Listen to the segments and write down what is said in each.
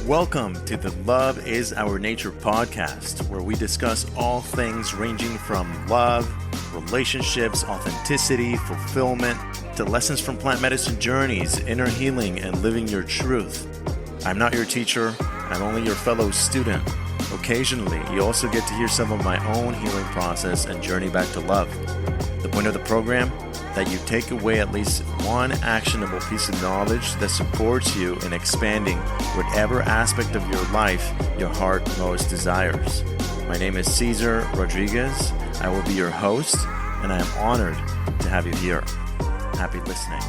Welcome to the Love is Our Nature podcast, where we discuss all things ranging from love, relationships, authenticity, fulfillment, to lessons from plant medicine journeys, inner healing, and living your truth. I'm not your teacher, I'm only your fellow student. Occasionally, you also get to hear some of my own healing process and journey back to love. The point of the program? That you take away at least one actionable piece of knowledge that supports you in expanding whatever aspect of your life your heart most desires. My name is Cesar Rodriguez. I will be your host, and I am honored to have you here. Happy listening.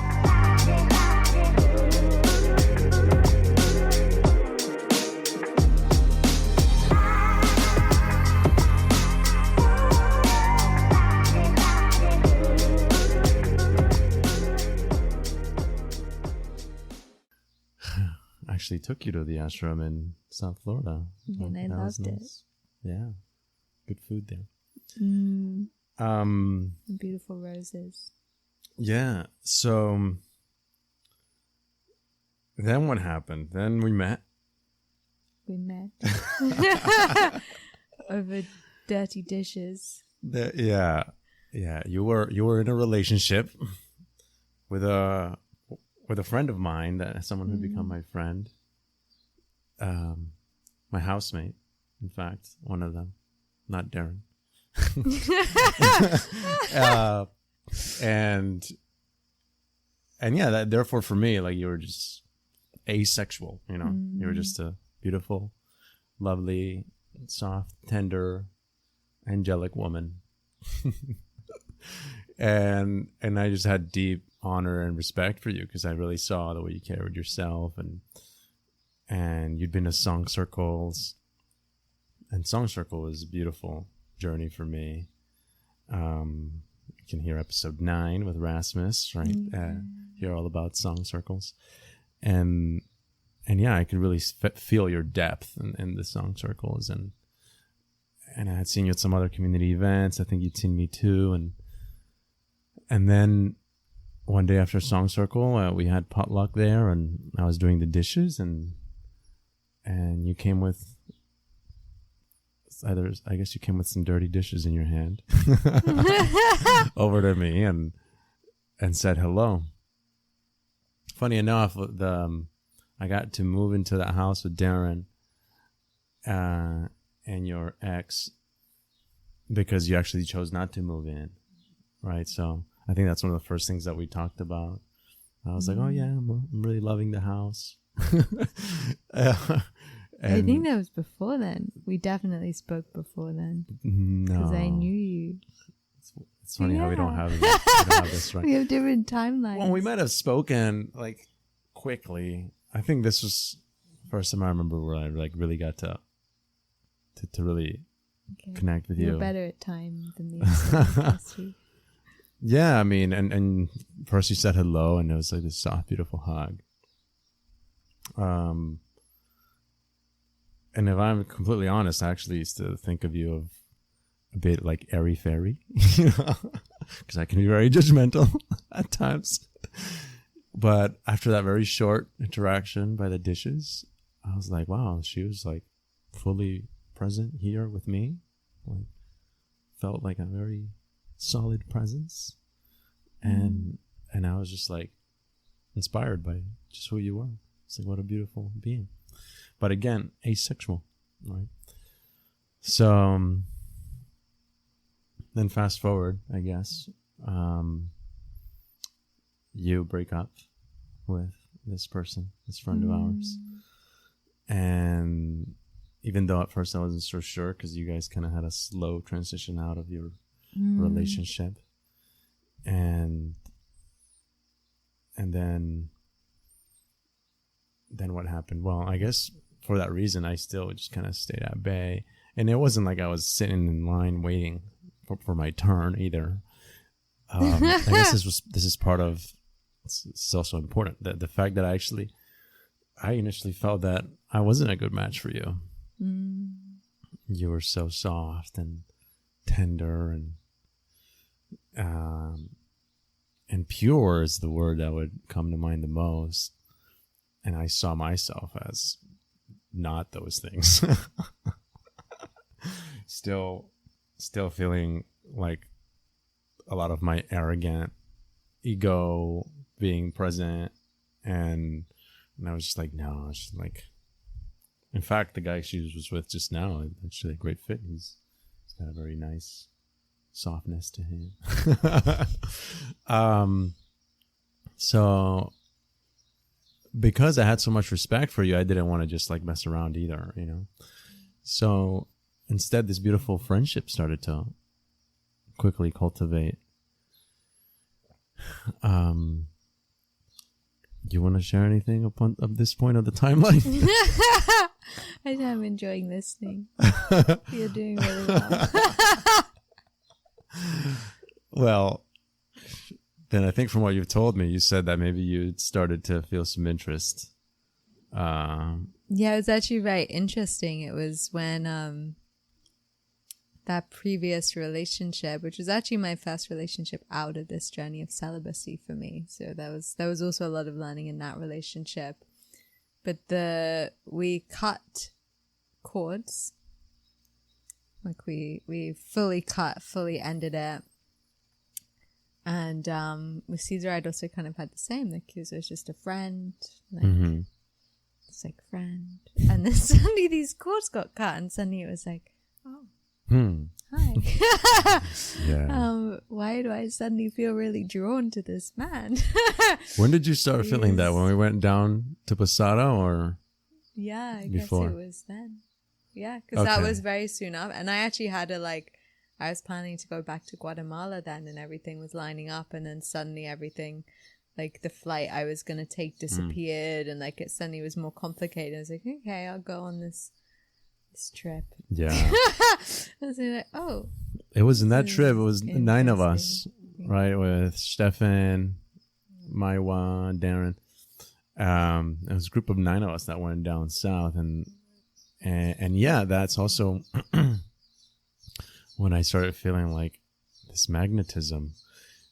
Actually took you to the ashram in South Florida. And I loved it. Yeah. Good food there. Beautiful roses. Yeah. So then what happened? Then we met. Over dirty dishes. Yeah. You were in a relationship with a friend of mine, that someone who'd become my friend. My housemate, in fact, one of them, not Darren. And yeah, therefore for me, like, you were just asexual, you know. You were just a beautiful, lovely, soft, tender, angelic woman. and I just had deep honor and respect for you, because I really saw the way you carried yourself, and you'd been to song circles, and song circle was a beautiful journey for me. You can hear episode 9 with Rasmus, right? Hear all about song circles, and yeah, I could really feel your depth in the song circles, and I had seen you at some other community events. I think you'd seen me too, and then one day after Song Circle, we had potluck there, and I was doing the dishes, and you came with I guess you came with some dirty dishes in your hand over to me and said hello. Funny enough, I got to move into that house with Darren and your ex because you actually chose not to move in, right? So I think that's one of the first things that we talked about. I was like, oh yeah, I'm really loving the house. I think that was before then. We definitely spoke before then. No. Because I knew you. It's funny how we don't have this right. We have different timelines. Well, we might have spoken like quickly. I think this was the first time I remember where I like really got to really connect with you. You're better at time than me. Yeah, I mean, and first you said hello, and it was like this soft, beautiful hug. And if I'm completely honest, I actually used to think of you of a bit like airy-fairy, you know, because I can be very judgmental at times. But after that very short interaction by the dishes, I was like, wow, she was like fully present here with me. Like, felt like a very solid presence, and I was just like inspired by just who you were. It's like, what a beautiful being. But again, asexual, right? So then fast forward, I guess, you break up with this person, this friend of ours, and even though at first I wasn't so sure, because you guys kind of had a slow transition out of your relationship, and then what happened? Well, I guess for that reason, I still just kind of stayed at bay, and it wasn't like I was sitting in line waiting for my turn either. I guess this is part of. This is also important, that the fact that I initially felt that I wasn't a good match for you. You were so soft and tender and pure is the word that would come to mind the most. And I saw myself as not those things. Still feeling like a lot of my arrogant ego being present, and I was just like, no, it's just like, in fact, the guy she was with just now, actually a great fit. He's got a very nice softness to him. So because I had so much respect for you, I didn't want to just like mess around either, you know? So instead, this beautiful friendship started to quickly cultivate. Do you want to share anything upon at this point of the timeline? I'm enjoying listening. You're doing really well. Well, then I think from what you've told me, you said that maybe you started to feel some interest. Yeah, it was actually very interesting. It was when that previous relationship, which was actually my first relationship out of this journey of celibacy for me. So there was also a lot of learning in that relationship. But we cut cords. Like we fully ended it. And with Caesar, I'd also kind of had the same. Like, he was just a friend. Like, it's like friend. And then suddenly these cords got cut, and suddenly it was like, oh, hi. Yeah. Why do I suddenly feel really drawn to this man? When did you start feeling that? When we went down to Posada, or? Yeah, I before? guess it was then. Yeah, because that was very soon up. And I actually had I was planning to go back to Guatemala then, and everything was lining up, and then suddenly everything, like the flight I was going to take disappeared, and like it suddenly was more complicated. I was like, okay, I'll go on this trip. Yeah. I was like, oh. It was in that trip, it was 9 of us, right? With Stefan, Maiwa, Darren. It was a group of 9 of us that went down south, and yeah, that's also when I started feeling like this magnetism.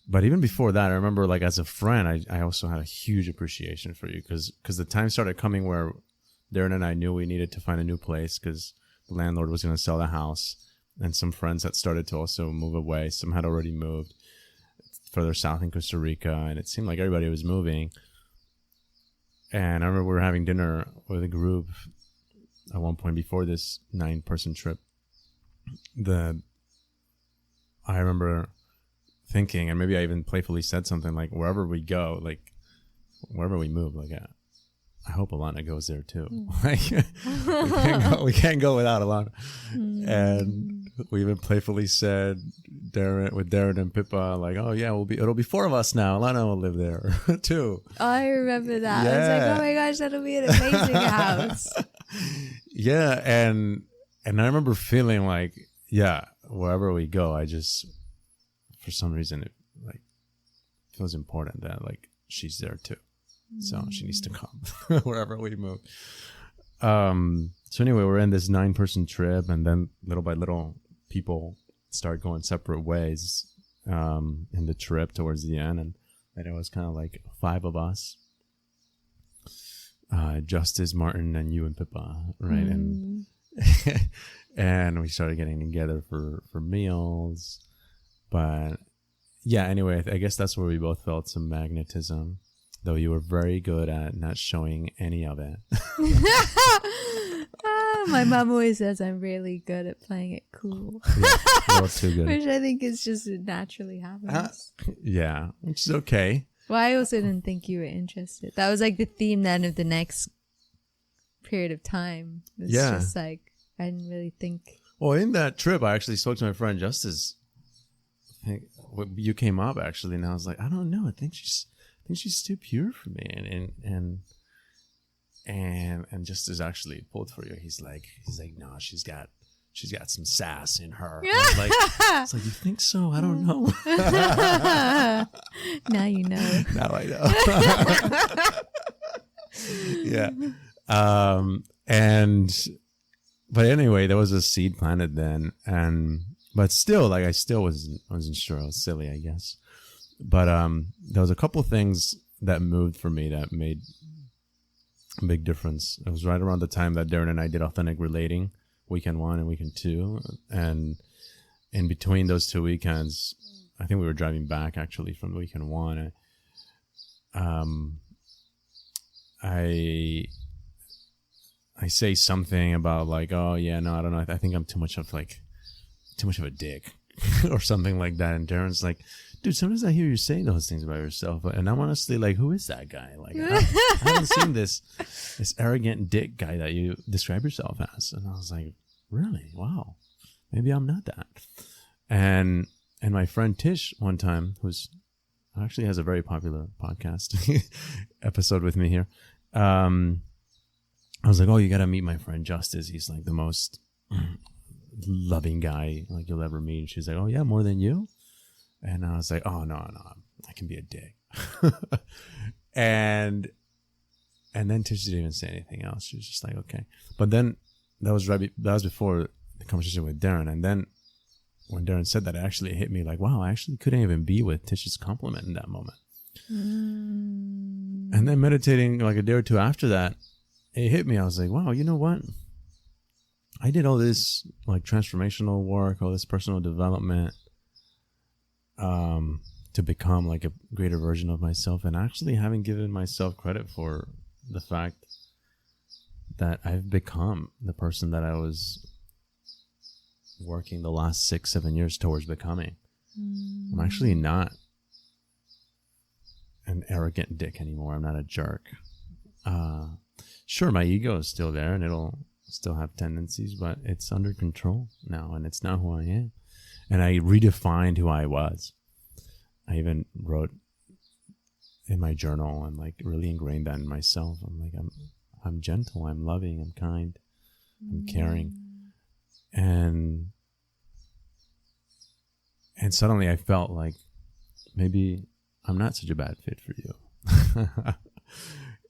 But even before that, I remember, like, as a friend, I also had a huge appreciation for you, because the time started coming where Darren and I knew we needed to find a new place because the landlord was going to sell the house, and some friends had started to also move away. Some had already moved further south in Costa Rica, and it seemed like everybody was moving. And I remember we were having dinner with a group at one point before this 9-person trip. I remember thinking, and maybe I even playfully said something like, wherever we go, like wherever we move, like I hope Ellanah goes there too. Like, we can't go without Ellanah. And we even playfully said, Darren and Pippa, like, oh yeah, it'll be 4 of us now. Ellanah will live there too. I remember that. Yeah. I was like, oh my gosh, that'll be an amazing house. Yeah, and I remember feeling like, yeah, wherever we go, I just, for some reason, it like feels important that like she's there too. So she needs to come wherever we move. So anyway, we're in this 9-person trip, and then little by little, people start going separate ways in the trip towards the end, and it was kind of like 5 of us. Justice, Martin, and you and Pippa, right? And and we started getting together for meals. But yeah, anyway, I guess that's where we both felt some magnetism, though you were very good at not showing any of it. My mom always says I'm really good at playing it cool. Yeah, you're too good. Which I think is just naturally happens. Yeah, which is okay. Well, I also didn't think you were interested. That was like the theme then of the next period of time. It's just like, I didn't really think. Well, in that trip, I actually spoke to my friend Justice. You came up actually, and I was like, I don't know. I think she's too pure for me, and Justice actually pulled for you. He's like, no, she's got some sass in her. I was like, you think so? I don't know. Now you know. Now I know. Yeah. But anyway, there was a seed planted then, but still, like, I still wasn't sure. I was silly, I guess. But there was a couple things that moved for me that made big difference. It was right around the time that Darren and I did Authentic Relating, weekend 1 and weekend 2. And in between those 2 weekends, I think we were driving back actually from weekend 1. I say something about like, oh yeah, no, I don't know. I think I'm too much of a dick or something like that. And Darren's like, dude, sometimes I hear you saying those things about yourself, and I'm honestly like, who is that guy? Like, I haven't seen this arrogant dick guy that you describe yourself as. And I was like, really? Wow, maybe I'm not that. And my friend Tish one time, who's actually has a very popular podcast episode with me here, I was like, oh, you got to meet my friend Justice. He's like the most loving guy like you'll ever meet. And she's like, oh yeah, more than you? And I was like, oh no, I can be a dick. and then Tish didn't even say anything else. She was just like, okay. But then that was before the conversation with Darren. And then when Darren said that, it actually hit me like, wow, I actually couldn't even be with Tish's compliment in that moment. And then meditating like a day or two after that, it hit me. I was like, wow, you know what? I did all this like transformational work, all this personal development, to become like a greater version of myself, and actually haven't given myself credit for the fact that I've become the person that I was working the last 6-7 years towards becoming. I'm actually not an arrogant dick anymore. I'm not a jerk. Sure, my ego is still there and it'll still have tendencies, but it's under control now, and it's not who I am. And I redefined who I was. I even wrote in my journal and like really ingrained that in myself. I'm like, I'm gentle, I'm loving, I'm kind, I'm caring. And suddenly I felt like maybe I'm not such a bad fit for you.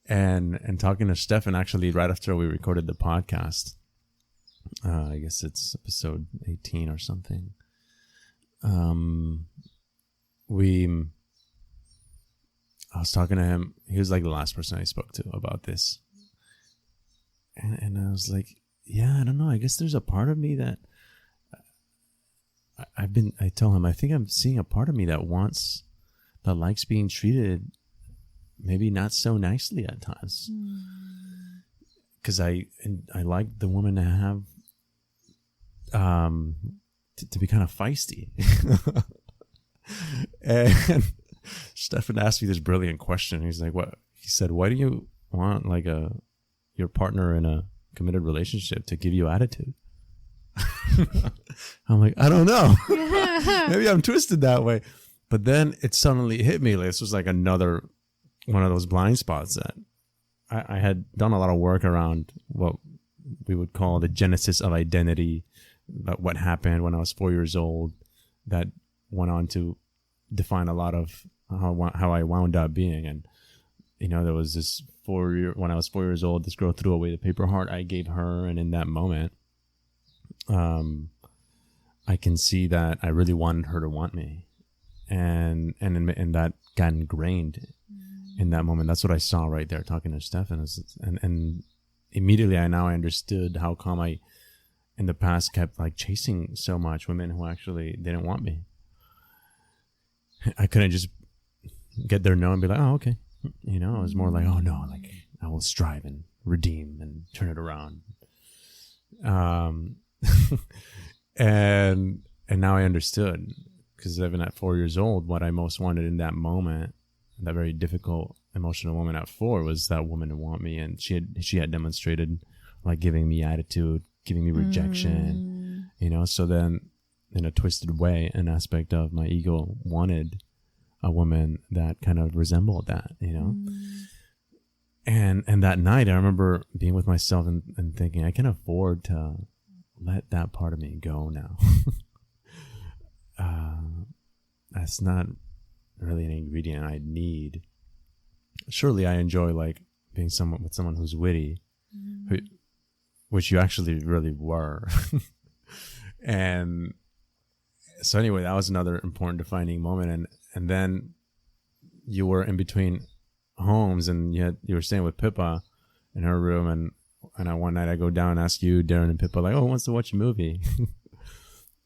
and talking to Stefan actually right after we recorded the podcast, I guess it's episode 18 or something. I was talking to him. He was like the last person I spoke to about this. And I was like, yeah, I don't know. I guess there's a part of me that I tell him, I think I'm seeing a part of me that likes being treated maybe not so nicely at times. Because I like the woman to have, to be kind of feisty. And Stefan asked me this brilliant question. He's like, "What?" He said, "Why do you want like your partner in a committed relationship to give you attitude?" I'm like, I don't know. Maybe I'm twisted that way. But then it suddenly hit me. Like, this was like another one of those blind spots that I had done a lot of work around what we would call the genesis of identity, about what happened when I was 4 years old, that went on to define a lot of how I wound up being. And, you know, there was this when I was 4 years old, this girl threw away the paper heart I gave her. And in that moment, I can see that I really wanted her to want me. And that got ingrained in that moment. That's what I saw right there talking to Stefan. And immediately I understood how come I, in the past, kept like chasing so much women who actually didn't want me. I couldn't just get their no and be like, oh, okay. You know, it was more like, oh no, like I will strive and redeem and turn it around. And now I understood, because even at 4 years old, what I most wanted in that moment, that very difficult emotional moment at 4, was that woman to want me. And she had demonstrated like giving me attitude, giving me rejection, you know. So then in a twisted way, an aspect of my ego wanted a woman that kind of resembled that, you know. And that night I remember being with myself and thinking, I can afford to let that part of me go now. That's not really an ingredient I need. Surely I enjoy like being with someone who's witty, which you actually really were. And so anyway, that was another important defining moment. And then you were in between homes, and you were staying with Pippa, in her room, and one night I go down and ask you, Darren and Pippa, like, oh, who wants to watch a movie?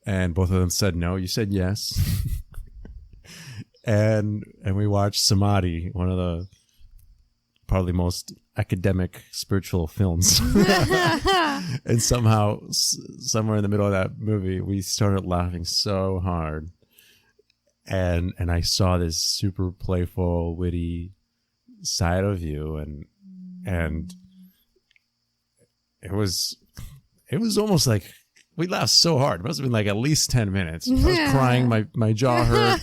And both of them said no. You said yes. and we watched Samadhi, one of the probably most academic spiritual films. And somehow, somewhere in the middle of that movie, we started laughing so hard. And I saw this super playful, witty side of you, and it was almost like we laughed so hard. It must have been like at least 10 minutes. I was crying, my jaw hurt,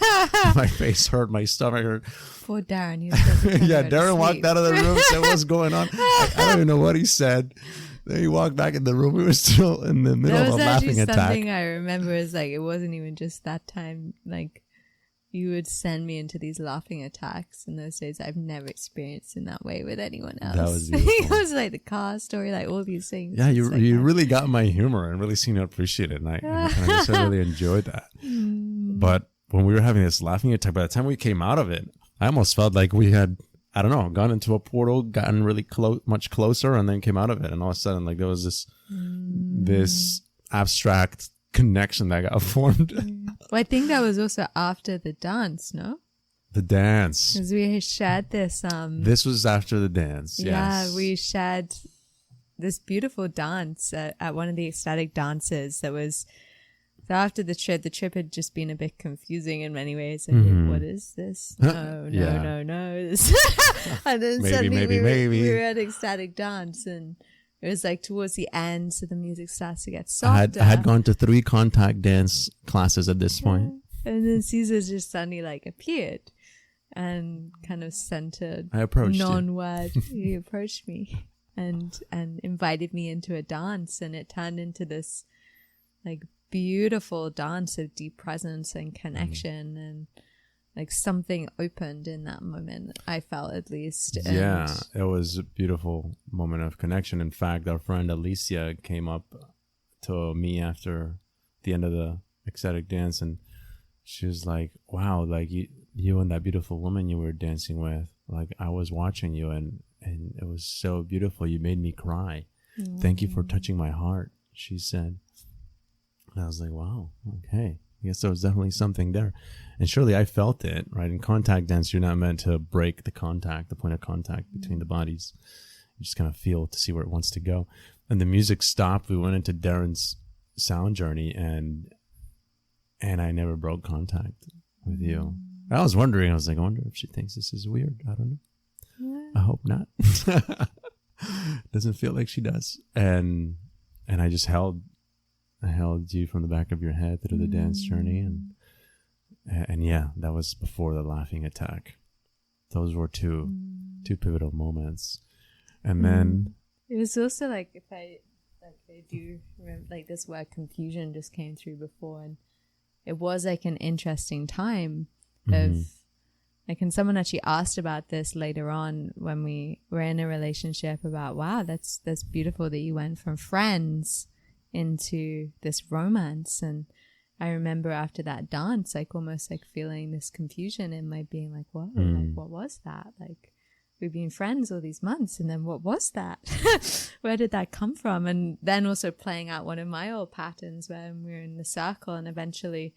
my face hurt, my stomach hurt. Poor Darren. Yeah, Darren walked out of the room, said, what's going on? I don't even know what he said. Then he walked back in the room. We were still in the middle of a laughing attack. Something I remember is like, it wasn't even just that time. Like, you would send me into these laughing attacks in those days. I've never experienced in that way with anyone else. That was beautiful. It was like the car story, like all these things. Yeah, you really got my humor and really seemed to appreciate it. And I really enjoyed that. But when we were having this laughing attack, by the time we came out of it, I almost felt like we had, I don't know, gone into a portal, gotten really much closer, and then came out of it. And all of a sudden, like, there was this abstract connection that got formed. Well, I think that was also after the dance, no? The dance. Because we shared this. This was after the dance, yeah, yes. we shared this beautiful dance at one of the ecstatic dances that was... So after the trip had just been a bit confusing in many ways. And what is this? No. And then suddenly we were at ecstatic dance, and it was like towards the end, so the music starts to get softer. I had gone to 3 contact dance classes at this point. And then Caesar just suddenly like appeared and kind of centered. I approached non-word. He approached me and invited me into a dance, and it turned into this like beautiful dance of deep presence and connection, and like something opened in that moment, I felt, at least. Yeah, it was a beautiful moment of connection. In fact, our friend Alicia came up to me after the end of the ecstatic dance, and she was like, wow, like you and that beautiful woman you were dancing with, like I was watching you, and it was so beautiful. You made me cry. Thank you for touching my heart, she said. And I was like, wow, okay. I guess there was definitely something there. And surely I felt it, right? In contact dance, you're not meant to break the point of contact between the bodies. You just kind of feel to see where it wants to go. And the music stopped. We went into Darren's sound journey, and I never broke contact with you. I was wondering, I was like, I wonder if she thinks this is weird. I don't know. I hope not. Doesn't feel like she does. And I just held you from the back of your head through the dance journey, and yeah, that was before the laughing attack. Those were two pivotal moments. And then it was also like, if I do remember, like, this word confusion just came through before, and it was like an interesting time of like, and someone actually asked about this later on when we were in a relationship, about, wow, that's beautiful that you went from friends into this romance. And I remember after that dance, like almost like feeling this confusion in my being, like, whoa, like, what was that? Like, we've been friends all these months, and then what was that? Where did that come from? And then also playing out one of my old patterns when we were in the circle and eventually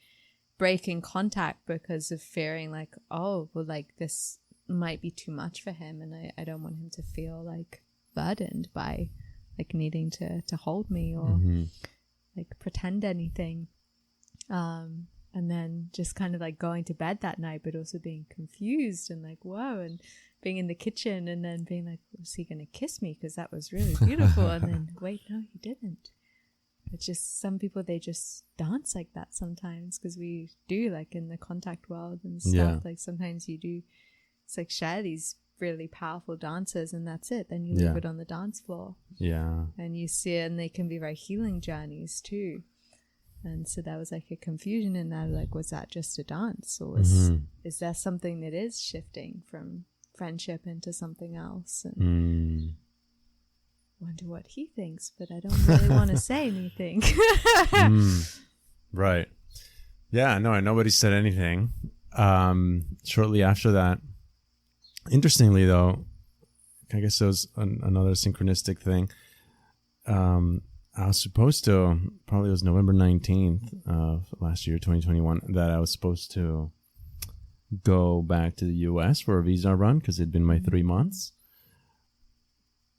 breaking contact because of fearing, like, oh, well, like, this might be too much for him, and I don't want him to feel like burdened by like needing to hold me or like pretend anything. And then just kind of like going to bed that night, but also being confused and like, whoa, and being in the kitchen and then being like, was he going to kiss me? Because that was really beautiful. And then, wait, no, he didn't. It's just some people, they just dance like that sometimes, because we do, like in the contact world and stuff. Yeah. Like sometimes you do, it's like share these really powerful dancers, and that's it. Then you leave it on the dance floor. Yeah. And you see it, and they can be very healing journeys too. And so that was like a confusion in that, like, was that just a dance, or is there something that is shifting from friendship into something else? And wonder what he thinks, but I don't really want to say anything. Right. Yeah, no, nobody said anything. Shortly after that, interestingly though, I guess it was another synchronistic thing. I was supposed to, probably it was November 19th of last year, 2021, that I was supposed to go back to the U.S. for a visa run because it'd been my 3 months.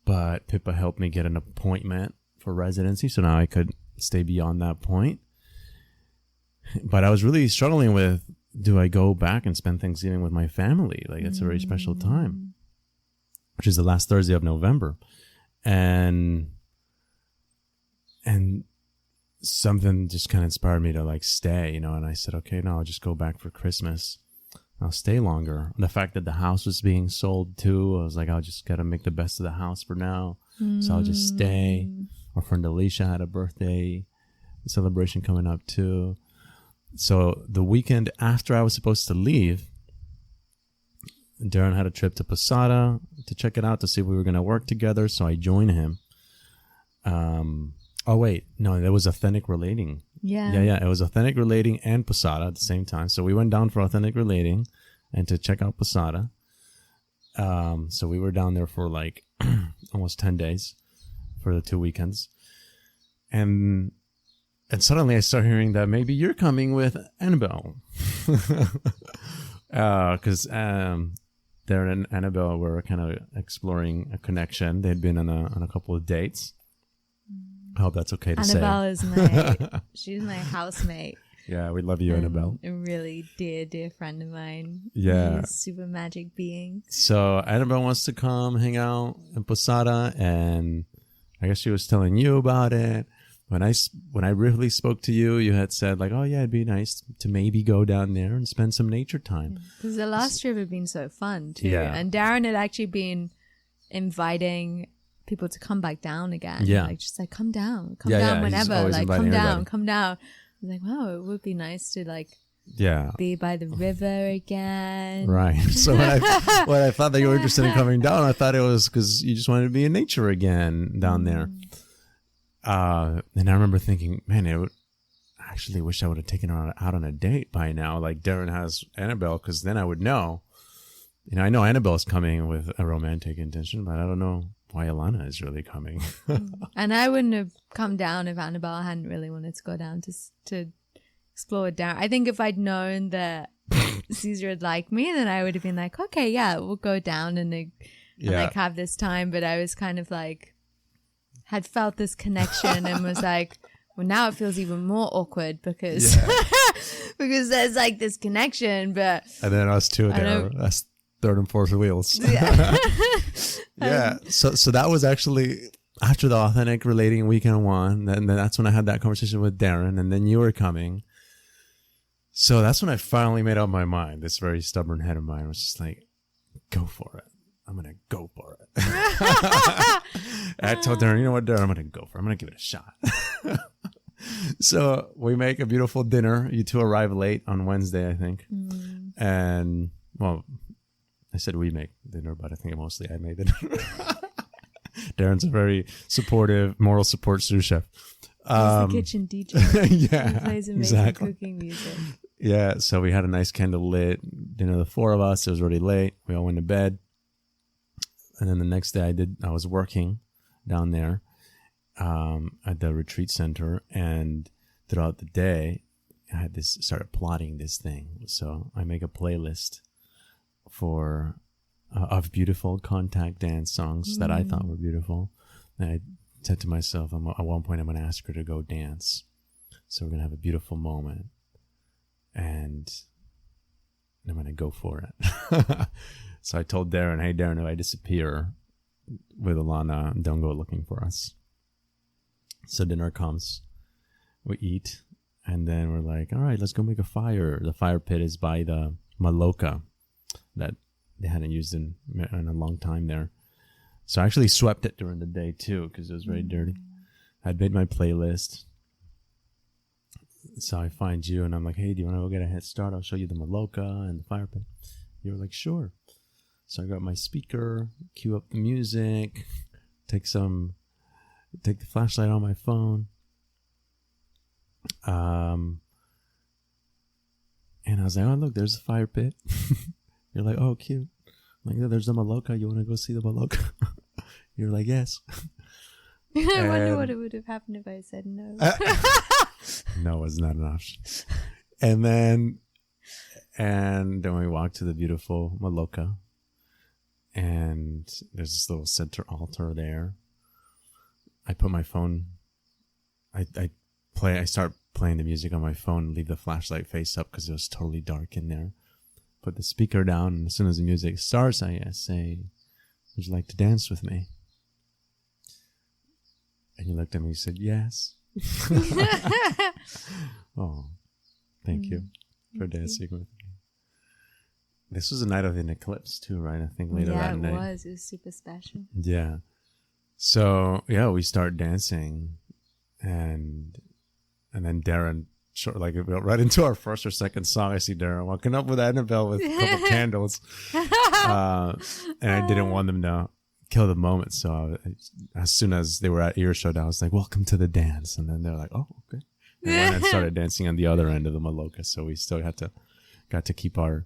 But Pippa helped me get an appointment for residency, so now I could stay beyond that point. But I was really struggling with, do I go back and spend Thanksgiving with my family? Like, it's a very special time, which is the last Thursday of November. And something just kind of inspired me to like stay, and I said, okay, no, I'll just go back for Christmas. I'll stay longer. The fact that the house was being sold too, I was like, I'll just gotta make the best of the house for now. So I'll just stay. Our friend Alicia had a birthday celebration coming up too. So the weekend after I was supposed to leave, Darren had a trip to Posada to check it out to see if we were going to work together. So I joined him. Oh, wait. No, there was Authentic Relating. Yeah. It was Authentic Relating and Posada at the same time. So we went down for Authentic Relating and to check out Posada. So we were down there for like almost 10 days for the 2 weekends. And suddenly I start hearing that maybe you're coming with Annabelle. Because Darren and Annabelle were kind of exploring a connection. They'd been on a couple of dates. I hope that's okay to say. Annabelle is she's my housemate. Yeah, we love you, Annabelle. A really dear friend of mine. Yeah. He's a super magic being. So Annabelle wants to come hang out in Posada, and I guess she was telling you about it. When I briefly spoke to you, you had said like, oh yeah, it'd be nice to maybe go down there and spend some nature time. Because the last trip had been so fun too. Yeah. And Darren had actually been inviting people to come back down again. Yeah. Like just like come down Yeah, whenever. like Come everybody. down. I was like, wow, it would be nice to like Yeah. be by the river again. Right. So when I thought that you were interested in coming down, I thought it was because you just wanted to be in nature again down there. And I remember thinking, man, I actually wish I would have taken her out on a date by now, like Darren has Annabelle, because then I would know. I know Annabelle's coming with a romantic intention, but I don't know why Ellanah is really coming. And I wouldn't have come down if Annabelle hadn't really wanted to go down to explore Darren. I think if I'd known that Caesar would like me, then I would have been like, okay, yeah, we'll go down and like have this time. But I was kind of like, had felt this connection and was like, well, now it feels even more awkward because because there's like this connection, but and then us two there, us third and fourth wheels. Yeah. Yeah. So that was actually after the Authentic Relating weekend one, and then that's when I had that conversation with Darren, and then you were coming. So that's when I finally made up my mind. This very stubborn head of mine was just like, go for it. I'm going to go for it. I told Darren, you know what, Darren, I'm going to go for it. I'm going to give it a shot. So we make a beautiful dinner. You two arrive late on Wednesday, I think. And, well, I said we make dinner, but I think mostly I made the dinner. Darren's a very supportive, moral support sous chef. He's the kitchen DJ. Yeah, he plays amazing cooking music. Yeah, so we had a nice candlelit dinner, the four of us. It was already late. We all went to bed. And then the next day I was working down there at the retreat center. And throughout the day, I had started plotting this thing. So I make a playlist of beautiful contact dance songs that I thought were beautiful. And I said to myself, at one point, I'm going to ask her to go dance. So we're going to have a beautiful moment. And I'm going to go for it. So I told Darren, hey, Darren, if I disappear with Ellanah, don't go looking for us. So dinner comes. We eat. And then we're like, all right, let's go make a fire. The fire pit is by the Maloka that they hadn't used in a long time there. So I actually swept it during the day, too, because it was very dirty. I'd made my playlist. So I find you, and I'm like, hey, do you want to go get a head start? I'll show you the Maloka and the fire pit. You were like, sure. So I got my speaker, cue up the music, take the flashlight on my phone. And I was like, oh, look, there's the fire pit. You're like, oh, cute. Like, "Oh, there's a Maloka. You want to go see the Maloka?" You're like, "Yes." I wonder what it would have happened if I said no. No, it's not an option. And then we walked to the beautiful Maloka, and there's this little center altar there. I put my phone. I start playing the music on my phone and leave the flashlight face up because it was totally dark in there. Put the speaker down, and as soon as the music starts, I say, "Would you like to dance with me?" And you looked at me and said, "Yes." Oh, thank you for dancing with me. This was the night of an eclipse too, right? I think later that night. Yeah, it was. It was super special. Yeah. So, yeah, we start dancing, and then Darren, right into our first or second song, I see Darren walking up with Annabelle with a couple candles. And I didn't want them to kill the moment. So as soon as they were at earshot, I was like, "Welcome to the dance." And then they're like, "Oh, okay." And then I started dancing on the other end of the Maloka. So we still got to keep our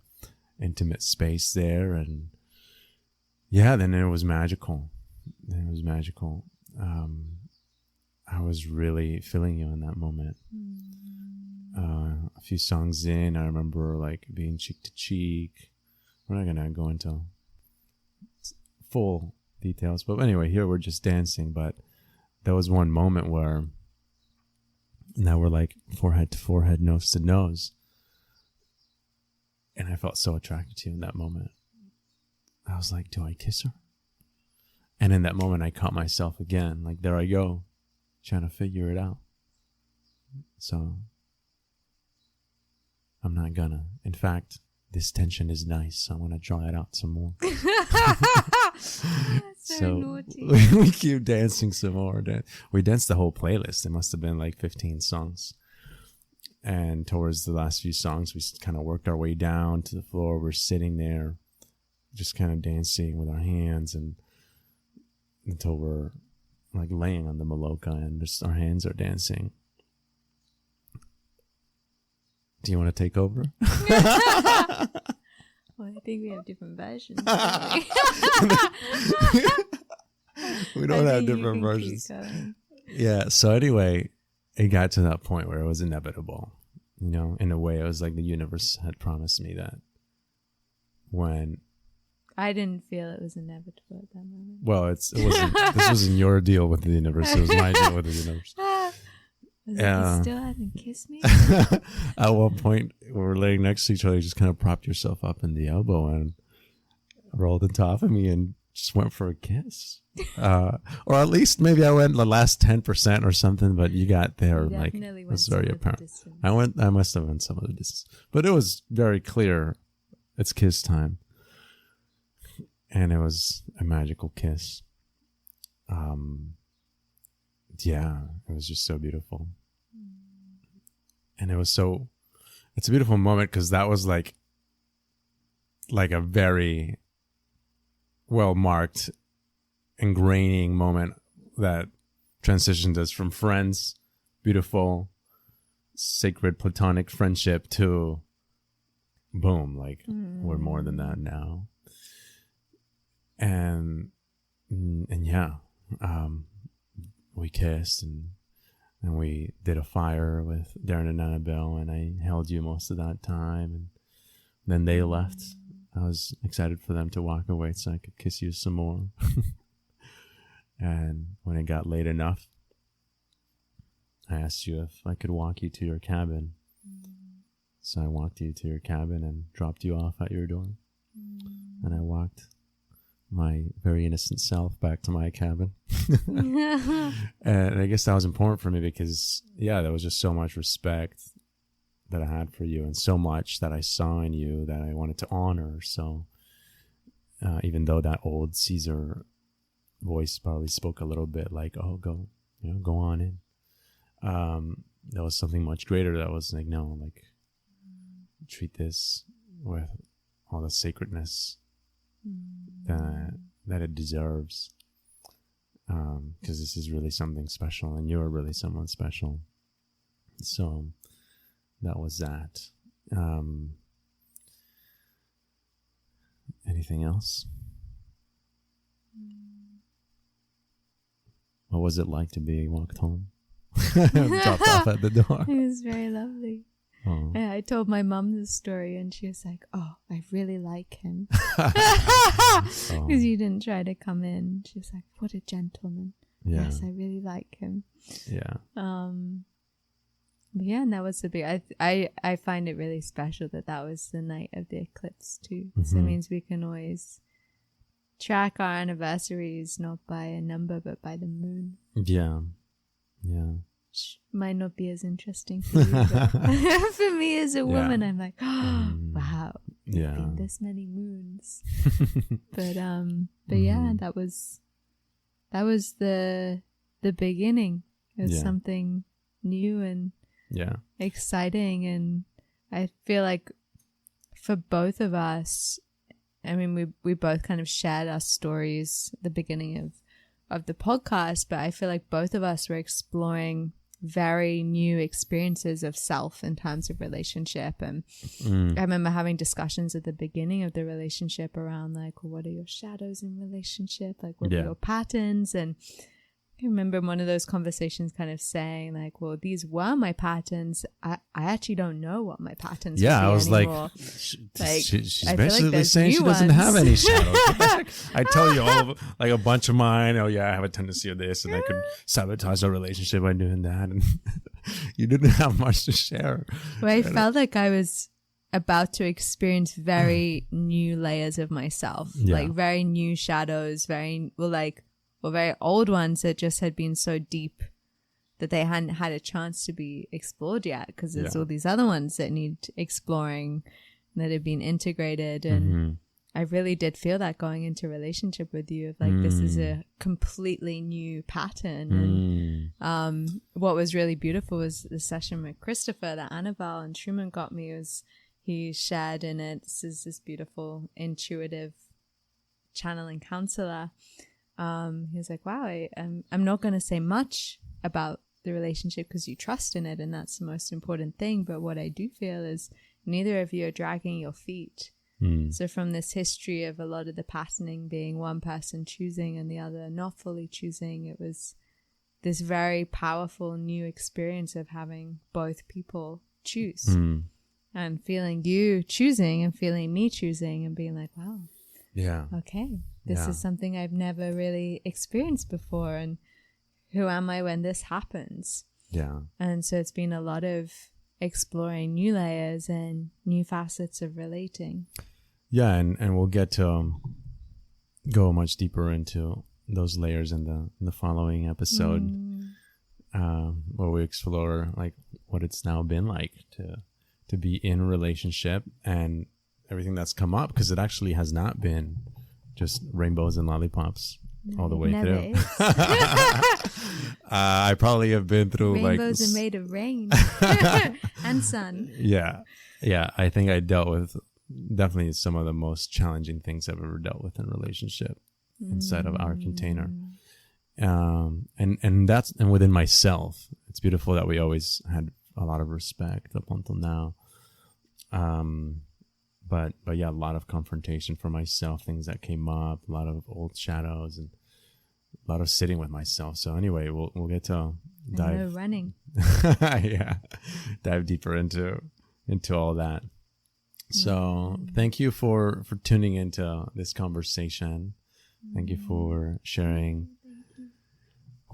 intimate space there. And yeah, then it was magical. I was really feeling you in that moment. A few songs in, I remember like being cheek to cheek. We're not gonna go into full details, but anyway, here we're just dancing. But there was one moment where now we're like forehead to forehead, nose to nose, and I felt so attracted to you in that moment. I was like, "Do I kiss her?" And in that moment, I caught myself again. Like, there I go, trying to figure it out. So I'm not gonna. In fact, this tension is nice, so I'm gonna draw it out some more. So naughty. We keep dancing some more. We danced the whole playlist. It must have been like 15 songs. And towards the last few songs, we kind of worked our way down to the floor. We're sitting there, just kind of dancing with our hands, and until we're like laying on the Maloka and just our hands are dancing. Do you want to take over? Well, I think we have different versions. We don't have different versions. Yeah. So anyway, it got to that point where it was inevitable. You know, in a way, it was like the universe had promised me that when I didn't feel it was inevitable at that moment. Well, it wasn't. This wasn't your deal with the universe. It was my deal with the universe. You still haven't kissed me? At one point, we were laying next to each other. You just kind of propped yourself up in the elbow and rolled on top of me and just went for a kiss. Or at least maybe I went the last 10% or something, but you got there. Like, it was very apparent. I must have went some of the distance. But it was very clear. It's kiss time. And it was a magical kiss. Yeah, it was just so beautiful. And it's a beautiful moment because that was like a very well marked, ingraining moment that transitioned us from friends, beautiful, sacred, platonic friendship to boom, like we're more than that now. And yeah, we kissed and we did a fire with Darren and Annabelle, and I held you most of that time. And then they left. I was excited for them to walk away so I could kiss you some more. And when it got late enough, I asked you if I could walk you to your cabin. So I walked you to your cabin and dropped you off at your door. And I walked my very innocent self back to my cabin. And I guess that was important for me because, yeah, there was just so much respect that I had for you and so much that I saw in you that I wanted to honor. So even though that old Caesar voice probably spoke a little bit like, "Oh, go on in," there was something much greater that was like, no, like, treat this with all the sacredness that it deserves, because this is really something special and you're really someone special. So that was that. Anything else? What was it like to be walked home? Dropped off at the door. It was very lovely. Oh. Yeah, I told my mom the story and she was like, oh, I really like him. Because you didn't try to come in. She was like, what a gentleman. Yeah. Yes, I really like him. Yeah. But yeah, and that was the big, I find it really special that was the night of the eclipse too. So it means we can always track our anniversaries not by a number but by the moon. Yeah. Yeah. Which might not be as interesting for you, but for me as a woman, I'm like, oh, wow, yeah, been this many moons. but yeah, that was the beginning of something new and exciting. And I feel like for both of us, I mean, we both kind of shared our stories at the beginning of the podcast, but I feel like both of us were exploring very new experiences of self in terms of relationship. And I remember having discussions at the beginning of the relationship around like, well, what are your shadows in relationship? Like, what are your patterns? And I remember one of those conversations kind of saying like, well, these were my patterns. I actually don't know what my patterns are. I was anymore. She's basically saying she doesn't have any shadows. I tell you all of, like a bunch of mine. Oh yeah, I have a tendency of this, and I could sabotage a relationship by doing that. And you didn't have much to share. Well, I felt like I was about to experience very new layers of myself, like very new shadows, very old ones that just had been so deep that they hadn't had a chance to be explored yet, because there's all these other ones that need exploring that have been integrated. And I really did feel that going into a relationship with you, of like, this is a completely new pattern. And what was really beautiful was the session with Christopher that Annabelle and Truman got me. Was he shared in it, this is this beautiful intuitive channeling counselor. He was like, wow, I'm not going to say much about the relationship because you trust in it, and that's the most important thing. But what I do feel is neither of you are dragging your feet. So from this history of a lot of the patterning being one person choosing and the other not fully choosing, it was this very powerful new experience of having both people choose and feeling you choosing and feeling me choosing and being like, wow, okay, this is something I've never really experienced before. And who am I when this happens? Yeah. And so it's been a lot of exploring new layers and new facets of relating. Yeah, and we'll get to go much deeper into those layers in the following episode, where we explore like what it's now been like to be in a relationship and everything that's come up, because it actually has not been just rainbows and lollipops all the way through. I probably have been through rainbows are made of rain and sun. Yeah. I think I dealt with definitely some of the most challenging things I've ever dealt with in a relationship inside of our container. And that's, and within myself, it's beautiful that we always had a lot of respect up until now. But yeah, a lot of confrontation for myself, things that came up, a lot of old shadows, and a lot of sitting with myself. So anyway, we'll get to dive running. Dive deeper into all that. So thank you for tuning into this conversation. Thank you for sharing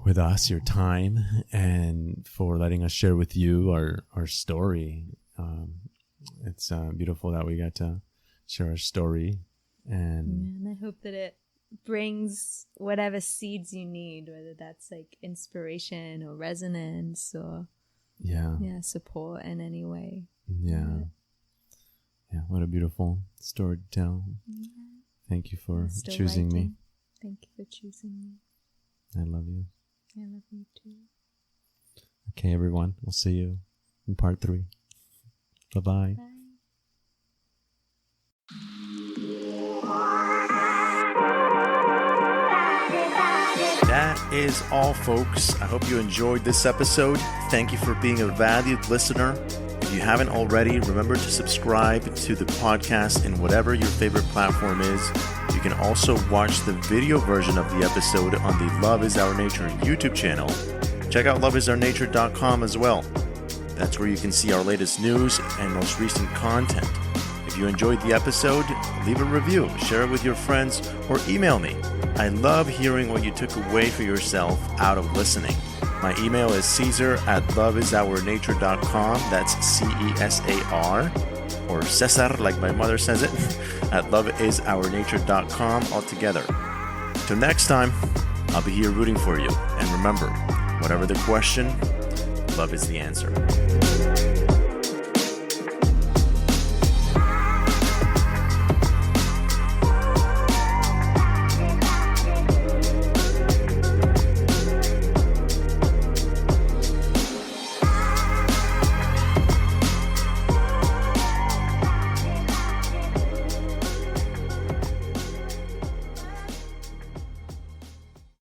with us your time and for letting us share with you our story. It's beautiful that we got to share our story, and I hope that it brings whatever seeds you need, whether that's like inspiration or resonance or support in any way. What a beautiful story to tell. Thank you for choosing me. Thank you for choosing me. I love you. I love you too. Okay, everyone, we'll see you in part 3. Bye-bye. Bye. That is all, folks. I hope you enjoyed this episode. Thank you for being a valued listener. If you haven't already, remember to subscribe to the podcast in whatever your favorite platform is. You can also watch the video version of the episode on the Love is Our Nature YouTube channel. Check out loveisOurNature.com as well. That's where you can see our latest news and most recent content. If you enjoyed the episode, leave a review, share it with your friends, or email me. I love hearing what you took away for yourself out of listening. My email is caesar@loveIsOurNature.com. That's CESAR, or Cesar, like my mother says it, at loveIsOurNature.com altogether. Till next time, I'll be here rooting for you. And remember, whatever the question, love is the answer.